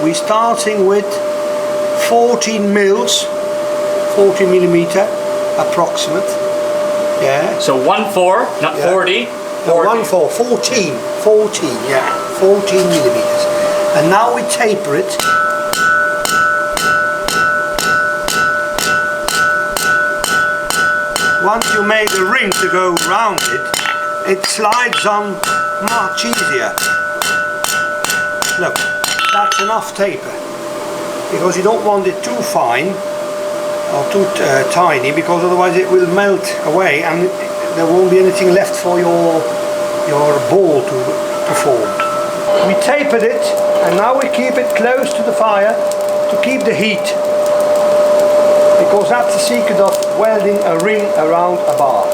we're starting with 14 mils, 40 millimeter approximate. Yeah. So 1/4, not 40. No, 1/4, 14, yeah, 14 millimeters. And now we taper it. Once you made a ring to go around it, it slides on much easier. Look, that's enough taper, because you don't want it too fine or too tiny, because otherwise it will melt away and there won't be anything left for your ball to perform. We tapered it, and now we keep it close to the fire to keep the heat, because that's the secret of welding a ring around a bar,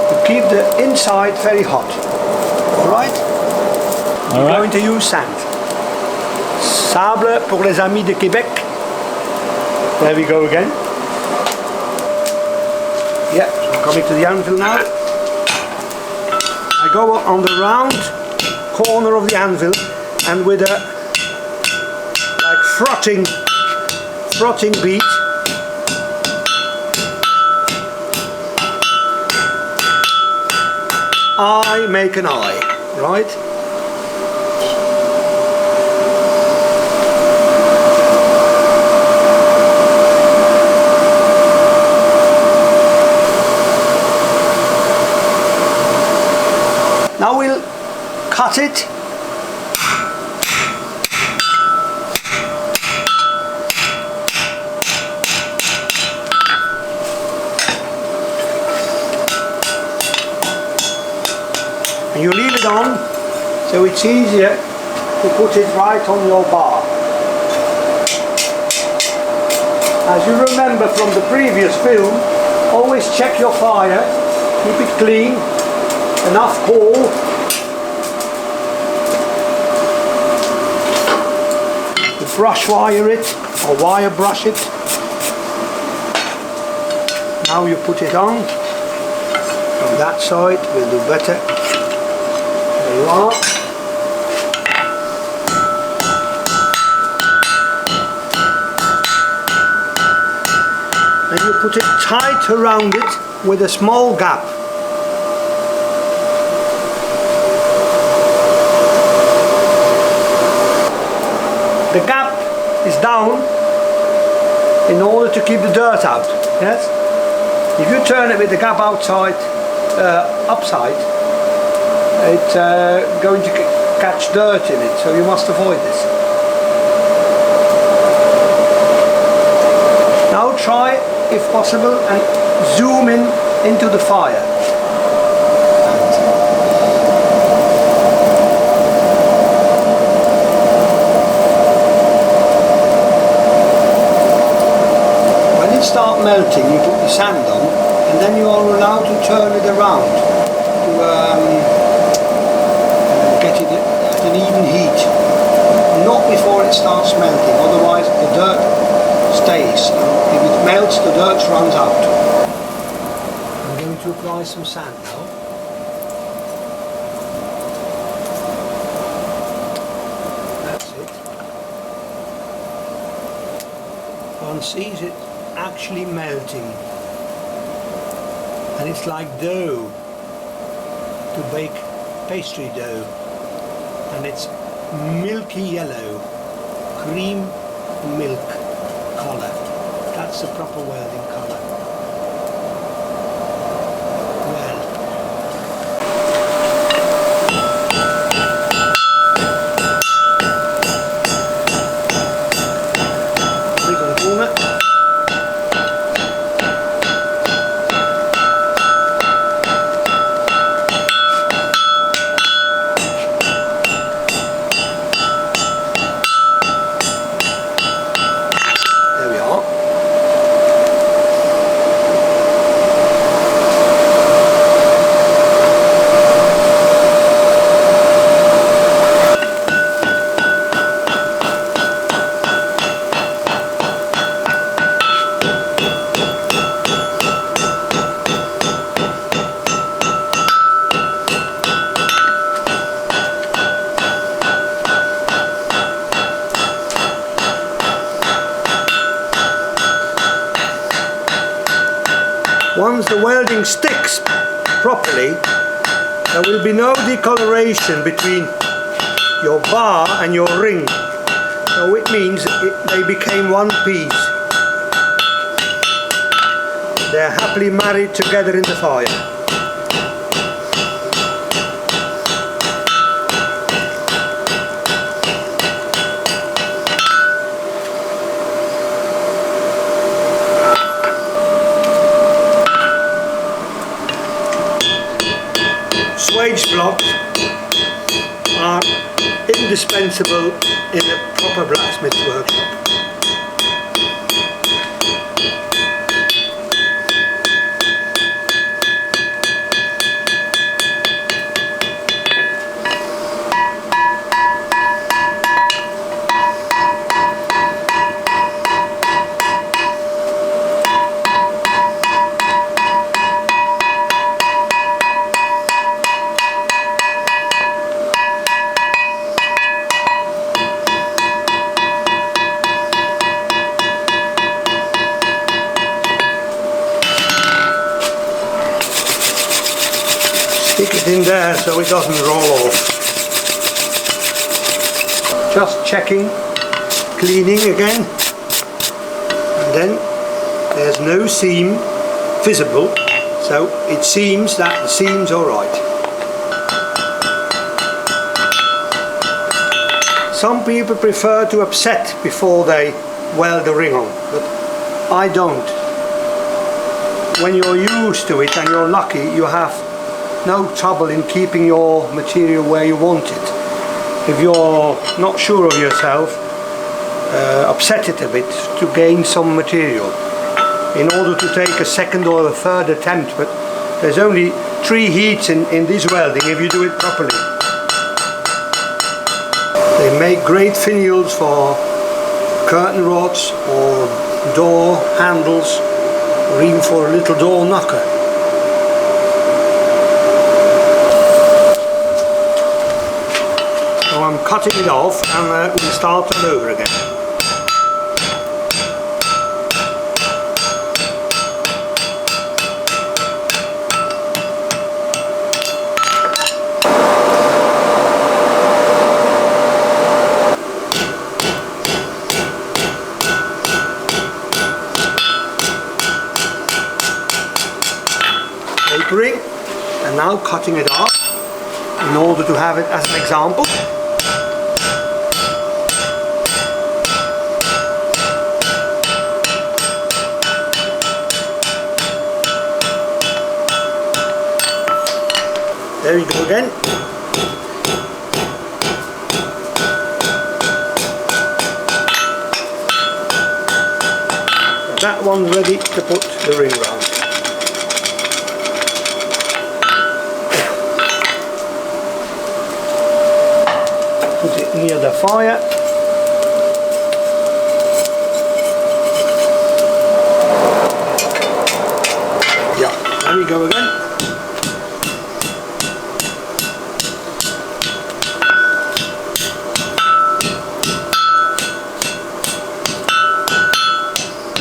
to keep the inside very hot. Alright? We're going to use sand. Sable pour les amis de Québec. There we go again. Yeah, so I'm coming to the anvil now. I go on the round corner of the anvil, and with a like frotting beat, I make an eye, right? Now we'll cut it. And you leave it on, so it's easier to put it right on your bar. As you remember from the previous film, always check your fire, keep it clean, enough coal. You brush wire it, or wire brush it. Now you put it on. From that side we'll do better. There you are. And you put it tight around it with a small gap. The gap is down in order to keep the dirt out. Yes? If you turn it with the gap outside, upside, it's going to catch dirt in it, so you must avoid this. Now try, if possible, and zoom in into the fire. Start melting, you put the sand on, and then you are allowed to turn it around to get it at an even heat. Not before it starts melting, otherwise the dirt stays. If it melts, the dirt runs out. I'm going to apply some sand now. That's it. One sees it actually melting, and it's like dough to bake pastry dough, and it's milky yellow, cream milk color. That's the proper welding color. the welding sticks properly, there will be no decoloration between your bar and your ring. So it means they became one piece. They're happily married together in the fire. Swage blocks are indispensable in a proper blacksmith workshop. Stick it in there so it doesn't roll off. Just checking, cleaning again, and then there's no seam visible, so it seems that the seam's alright. Some people prefer to upset before they weld the ring on, but I don't. When you're used to it and you're lucky, you have no trouble in keeping your material where you want it. If you're not sure of yourself, upset it a bit to gain some material in order to take a second or a third attempt, but there's only 3 heats in this welding if you do it properly. They make great finials for curtain rods or door handles or even for a little door knocker. So I'm cutting it off and we'll start all over again. Tapering, and now cutting it off in order to have it as an example. There you go again. That one ready to put the ring round. Put it near the fire. Yeah, there we go again.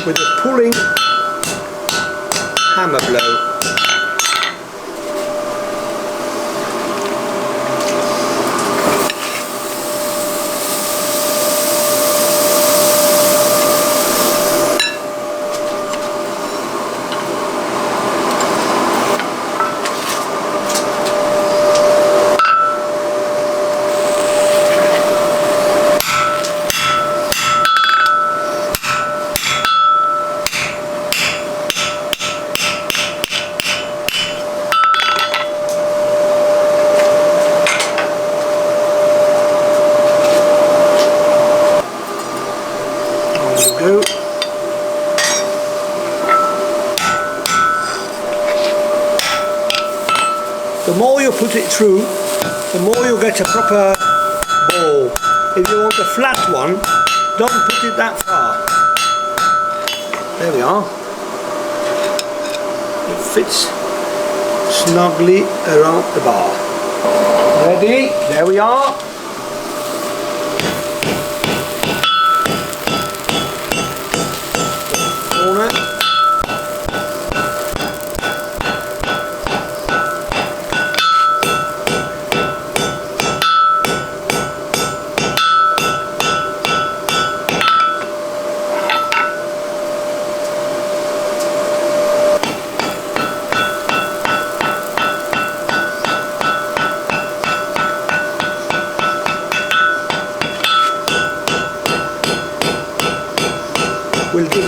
With a pulling hammer blow. Go. The more you put it through, the more you get a proper ball. If you want a flat one, don't put it that far. There we are. It fits snugly around the bar. Ready? There we are.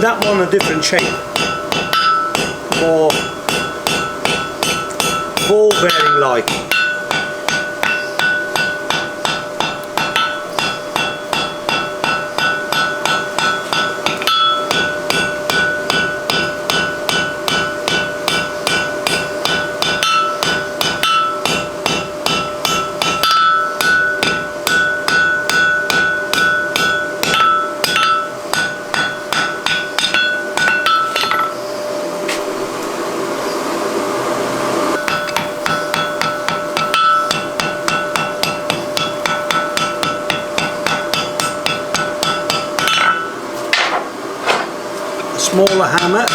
that one a different shape, more ball bearing like. Smaller hammer,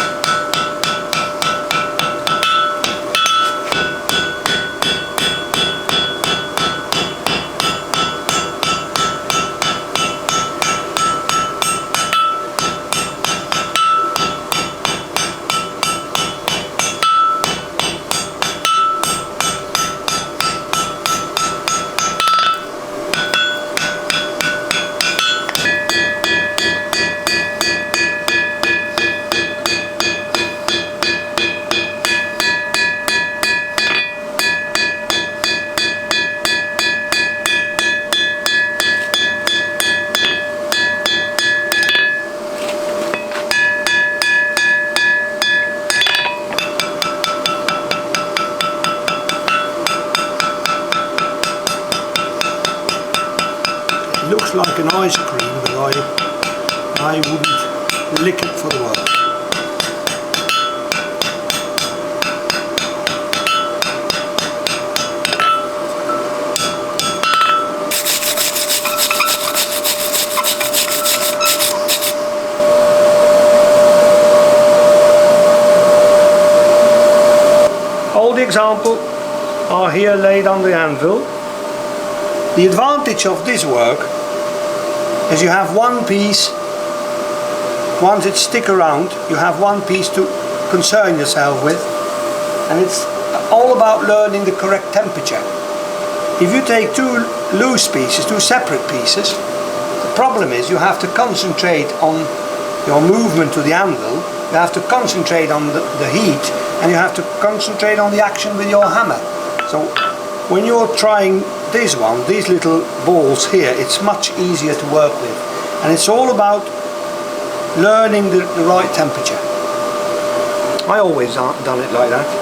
looks like an ice cream, but I wouldn't lick it for the world. All the examples are here laid on the anvil. The advantage of this work is you have one piece. Once it stick around, you have one piece to concern yourself with, and it's all about learning the correct temperature. If you take two loose pieces, two separate pieces, the problem is you have to concentrate on your movement to the anvil, you have to concentrate on the heat, and you have to concentrate on the action with your hammer. So when you're trying this one, these little balls here, it's much easier to work with, and it's all about learning the right temperature. I always done it like that.